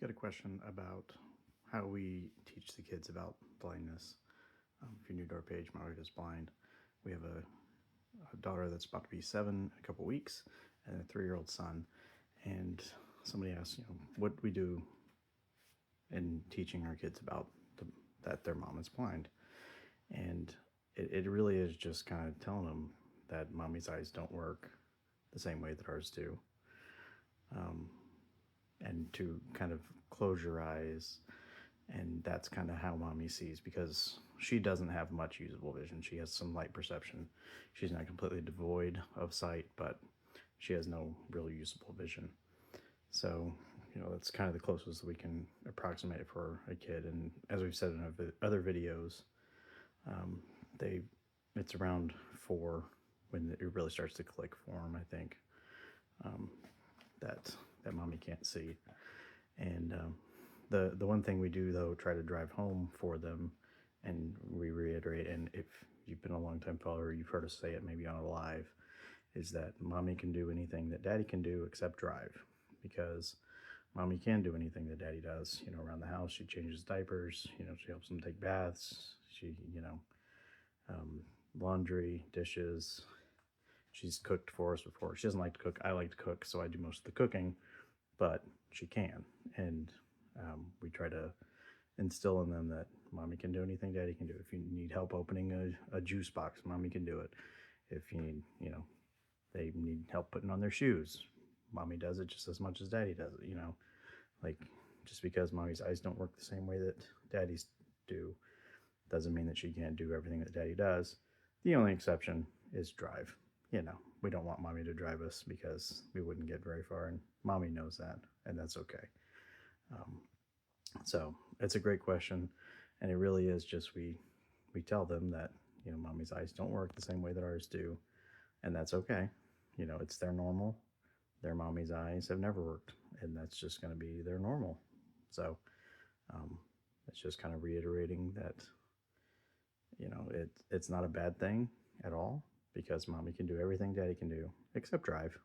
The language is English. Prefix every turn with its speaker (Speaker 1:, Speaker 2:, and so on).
Speaker 1: Got a question about how we teach the kids about blindness. If you're new to our page, My Wife is Blind. We have a daughter that's about to be 7 in a couple weeks, and a 3-year-old son. And somebody asked, what we do in teaching our kids about that their mom is blind. And it really is just kind of telling them that mommy's eyes don't work the same way that ours do. And to kind of close your eyes, and that's kind of how mommy sees, because she doesn't have much usable vision. She has some light perception. She's not completely devoid of sight, but she has no real usable vision. So that's kind of the closest we can approximate it for a kid. And as we've said in other videos, they it's around 4 when it really starts to click for them, I think, that mommy can't see. And the one thing we do, though, try to drive home for them, and we reiterate, and if you've been a long time follower, you've heard us say it maybe on a live, is that mommy can do anything that daddy can do except drive. Because mommy can do anything that daddy does, around the house. She changes diapers, she helps them take baths, she, laundry, dishes. She's cooked for us before. She doesn't like to cook. I like to cook, so I do most of the cooking, but she can. And we try to instill in them that mommy can do anything daddy can do. If you need help opening a juice box, mommy can do it. If you need, they need help putting on their shoes, mommy does it just as much as daddy does it. Like, just because mommy's eyes don't work the same way that daddy's do doesn't mean that she can't do everything that daddy does. The only exception is drive. We don't want mommy to drive us because we wouldn't get very far, and mommy knows that, and that's okay. So it's a great question, and it really is just we tell them that mommy's eyes don't work the same way that ours do, and that's okay. It's their normal. Their mommy's eyes have never worked, and that's just going to be their normal. So it's just kind of reiterating that it's not a bad thing at all, because mommy can do everything daddy can do except drive.